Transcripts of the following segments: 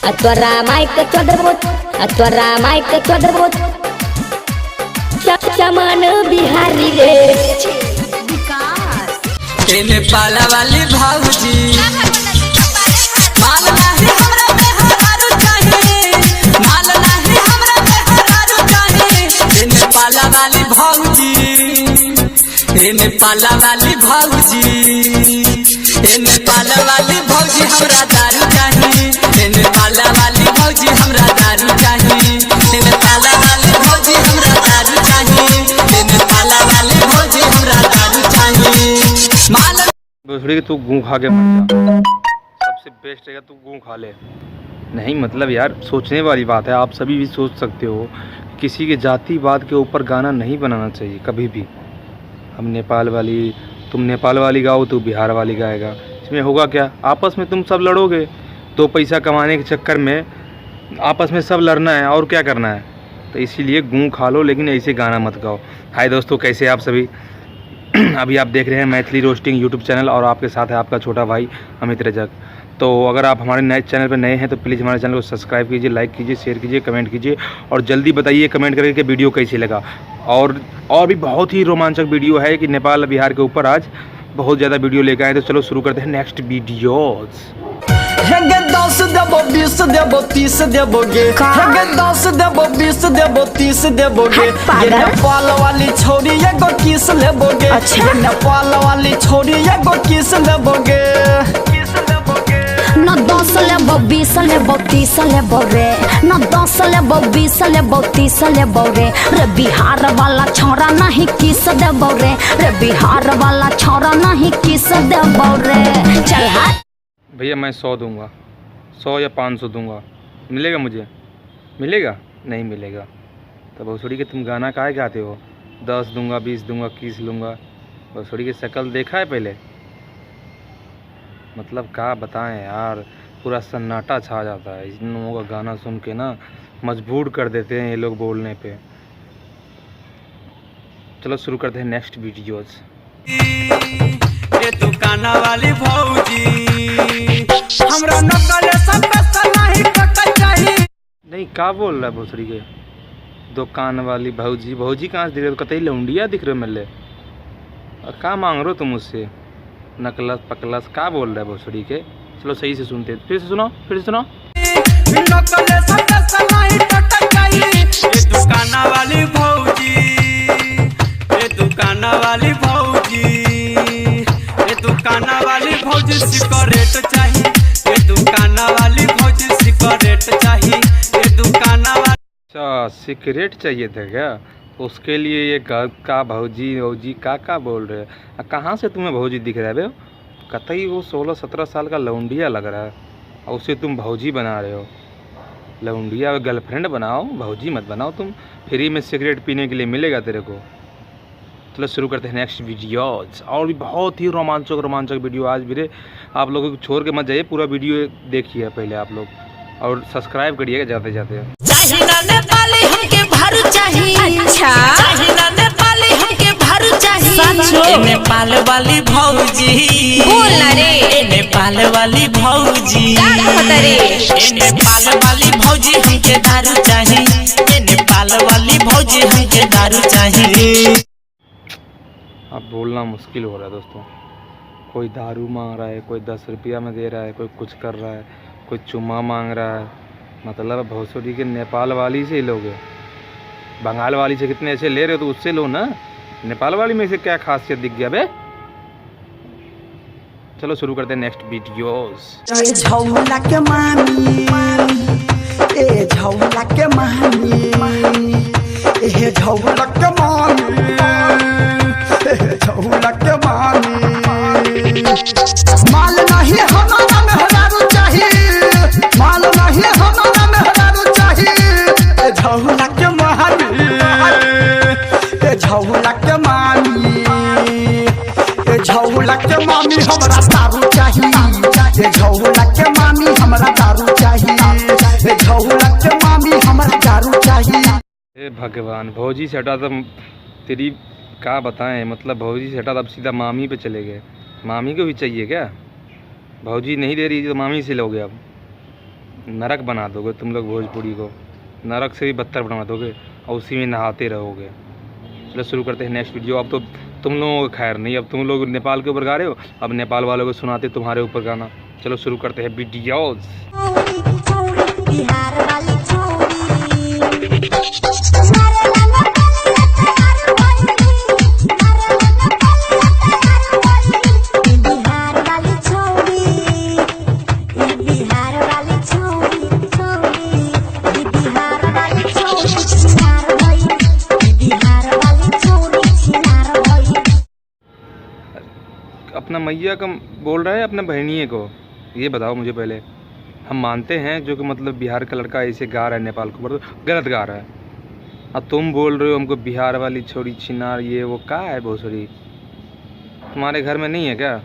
अत्वरा mic चोदरबोत अत्वरा mic चोदरबोत चमन बिहारी रे तेने पाला वाली भाऊजी माल नाही हमरा में हरारू चाहिए माल नाही हमरा में हरारू चाहिए तेने पाला वाली भाऊजी तेने पाला वाली भाऊजी तेने पाला वाली भाऊजी हमरा दारू चाहिए तेने पाला वाली भाऊजी हमरा दारू चाहिए तेने पाला वाली भाऊजी हमरा दारू चाहिए तेने पाला वाली भाऊजी हमरा दारू चाहिए माल कि तू गूं खा के मर जा। सबसे बेस्ट है तू गूं खा ले। नहीं मतलब यार सोचने वाली बात है। आप सभी भी सोच सकते हो किसी के जातिवाद के ऊपर गाना नहीं बनाना चाहिए कभी भी। हम नेपाल वाली तुम नेपाल वाली गाओ तो बिहार वाली गाएगा, इसमें होगा क्या? आपस में तुम सब लड़ोगे तो पैसा कमाने के चक्कर में आपस में सब लड़ना है और क्या करना है। तो इसीलिए गूं खा लो लेकिन ऐसे गाना मत गाओ। हाय दोस्तों, कैसे आप सभी? अभी आप देख रहे हैं मैथिली रोस्टिंग यूट्यूब चैनल और आपके साथ है आपका छोटा भाई अमित रजक। तो अगर आप हमारे नए चैनल पर नए हैं तो प्लीज़ हमारे चैनल को सब्सक्राइब कीजिए, लाइक कीजिए, शेयर कीजिए, कमेंट कीजिए और जल्दी बताइए कमेंट करके कि वीडियो कैसे लगा। और भी बहुत ही रोमांचक वीडियो है कि नेपाल बिहार के ऊपर आज बहुत ज़्यादा वीडियो लेकर आए। तो चलो शुरू करते हैं नेक्स्ट वीडियोज़। 10 देबो 20 देबो 30 देबोगे 10 देबो 20 देबो 30 देबोगे ये नेपाल वाली छोरी एगो किस लेबोगे ये नेपाल वाली छोरी एगो किस लेबोगे न 10 लेबो 20 लेबो 30 लेबो रे न 10 लेबो 20 लेबो 30 लेबो रे बिहार वाला छोरा नहीं किस देबो रे बिहार वाला छोरा नहीं किस देबो रे। चल हट भैया मैं 100 दूंगा, 100 या 500 दूंगा। मिलेगा मुझे? मिलेगा? नहीं मिलेगा। तो भोसड़ी के तुम गाना काहे गाते हो? 10 दूंगा, 20 दूंगा, 21 लूँगा। भोसड़ी की शक्ल देखा है पहले? मतलब क्या बताएं यार, पूरा सन्नाटा छा जाता है। इन लोगों का गाना सुन के ना मजबूर कर देते हैं ये लोग बोलने पे। चलो शुरू करते हैं नेक्स्ट वीडियोज़। ये दुकाना वाली भौजी हमरा नकल सब पैसा नहीं कटल चाहिए। नहीं क्या बोल रहा है भोसड़ी के? दुकान वाली भौजी भौजी कहाँ से दिख रहे हो? कतई लौंडिया दिख रहे हो मेरे। क्या मांग रहे हो तुम मुझसे? नकलस पकलस क्या बोल रहा है भोसड़ी के? चलो सही से सुनते, फिर से सुनो फिर से सुनो। नकल सब पैसा नहीं कटल चाहिए ये दुकाना वाली भौजी ये दुकाना वाली भौजी ये दुकाना वाली भौजी सिगरेट चाहिए ये दुकाना वाली भौजी सिगरेट चाहिए ये दुकाना वाली। अच्छा सिगरेट चाहिए था क्या? उसके लिए ये का भौजी भौजी का बोल रहे हैं? कहाँ से तुम्हें भौजी दिख रहा है बे? कतई वो 16-17 साल का लौंडिया लग रहा है और उसे तुम भौजी बना रहे हो। लौंडिया गर्लफ्रेंड बनाओ, भौजी मत बनाओ। तुम फ्री में सिगरेट पीने के लिए मिलेगा तेरे को। चलो शुरू करते हैं नेक्स्ट वीडियोज़। और भी बहुत ही रोमांचक वीडियो आज भी आप लोगों को छोड़ के मत जाइए, पूरा वीडियो देखिए पहले आप लोग और सब्सक्राइब करिएगा जाते जाते। चाहिए ना नेपाली हमके भारू चाहिए। अच्छा चाहिए ना नेपाली हमके भारू चाहिए। ए नेपाल वाली भौजी बोल ना रे ए नेपाल वाली भौजी क्या कहत रे ए नेपाल वाली भौजी हमके दारू चाहिए ए नेपाल वाली भौजी हमके दारू चाहिए। अब बोलना मुश्किल हो रहा है दोस्तों। कोई दारू मांग रहा है, कोई 10 रुपया में दे रहा है, कोई कुछ कर रहा है, कोई चुम्मा मांग रहा है। मतलब भोसड़ी के नेपाल वाली से ही लोगे। बंगाल वाली से कितने ऐसे ले रहे हो तो उससे लो ना। नेपाल वाली में से क्या खासियत दिख गया बे? चलो शुरू करते हैं नेक्स्ट वीडियोस। झौला के मामी ए झौला के मामी ए झौला के मामी झौला के मामी माल नहीं हमारा मेहरारू चाहिए माल नहीं हमारा मेहरारू चाहिए झौला के मामी ए झौला के मामी ए झौला के मामी हमरा दारू चाहिए ए झौला के मामी हमरा दारू चाहिए ए झौला के मामी हमरा दारू चाहिए। हे भगवान, भौजी से हटा तो तेरी क्या बताएं। मतलब भौजी से हटा तो अब सीधा मामी पे चले गए। मामी को भी चाहिए क्या? भौजी नहीं दे रही तो मामी से लोगे अब। नरक बना दोगे तुम लोग भोजपुरी को, नरक से भी बदतर बना दोगे और उसी में नहाते रहोगे। चलो शुरू करते हैं नेक्स्ट वीडियो। अब तो तुम लोगों को खैर नहीं, अब तुम लोग नेपाल के ऊपर गा रहे हो, अब नेपाल वालों को सुनाते तुम्हारे ऊपर गाना। चलो शुरू करते हैं वीडियोस। बिहार वाली अपना मैया का बोल रहा है अपने बहनिए को, ये बताओ मुझे पहले। हम मानते हैं जो कि मतलब बिहार का लड़का ऐसे गा रहा है नेपाल को, मतलब गलत गा रहा है। अब तुम बोल रहे हो हमको बिहार वाली छोरी छिनार, ये वो का है भोसड़ी, तुम्हारे घर में नहीं है क्या?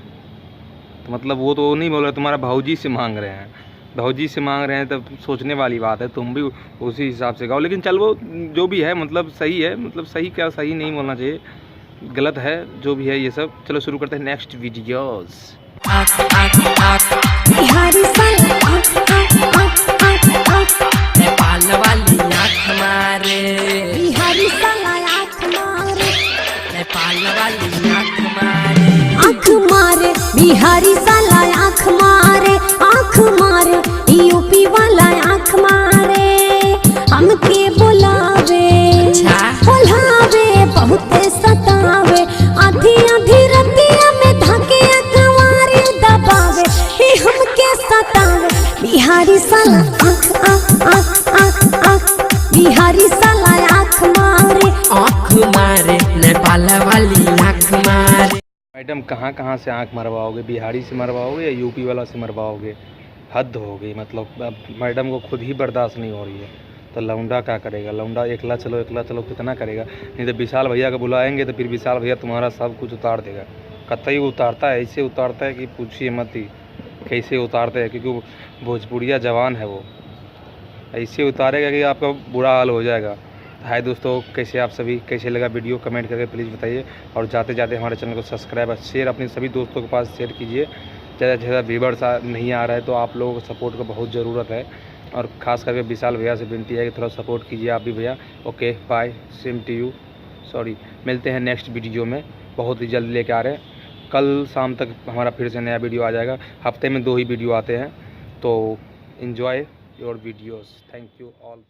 तो मतलब वो तो नहीं बोल रहा, तुम्हारा भाऊजी से मांग रहे हैं, भाऊजी से मांग रहे हैं, तब सोचने वाली बात है। तुम भी उसी हिसाब से गाओ। लेकिन चल वो जो भी है मतलब सही है, मतलब सही क्या, सही नहीं बोलना चाहिए, गलत है जो भी है ये सब। चलो शुरू करते हैं नेक्स्ट वीडियोस। बिहारी नेपाल वाली आँख मारे, बिहारी आँख मारे, नेपाल वाली आँख मारे, आँख मारे, बिहारी साला आँख मारे, आँख मारे, यूपी वाला आँख मारे, हमके बुलावे बुलावे बहुते सतावे, आधी आधी रतिया में धके अखबारी दबावे, ही हमके सतावे, बिहारी साला आँख बिहारी साला आँख मारे, नेपाल वाली आँख मारे। मैडम कहाँ कहाँ से आंख मरवाओगे, बिहारी से मरवाओगे या यूपी वाला से मरवाओगे? हद हो गई, मतलब अब मैडम को खुद ही बर्दाश्त नहीं हो रही है तो लौंडा क्या करेगा? लौंडा एकला चलो कितना करेगा? नहीं तो विशाल भैया को बुलाएंगे तो फिर विशाल भैया तुम्हारा सब कुछ उतार देगा। कतई उतारता है, ऐसे उतारता है कि पूछिए मत ही कैसे उतारता है, क्योंकि वो भोजपुरिया जवान है, वो ऐसे उतारेगा कि आपका बुरा हाल हो जाएगा। हाय दोस्तों, कैसे आप सभी, कैसे लगा वीडियो कमेंट करके प्लीज़ बताइए। और जाते जाते हमारे चैनल को सब्सक्राइब और शेयर अपने सभी दोस्तों के पास शेयर कीजिए। ज़्यादा से ज़्यादा व्यूअर्स नहीं आ रहा है तो आप लोगों को सपोर्ट का बहुत ज़रूरत है, और ख़ास करके विशाल भैया से विनती है कि थोड़ा सपोर्ट कीजिए आप भी भैया। Okay bye, same to you, sorry. मिलते हैं नेक्स्ट वीडियो में, बहुत ही जल्द लेके आ रहे हैं। कल शाम तक हमारा फिर से नया वीडियो आ जाएगा, हफ्ते में 2 ही वीडियो आते हैं, तो enjoy your videos. Thank you all.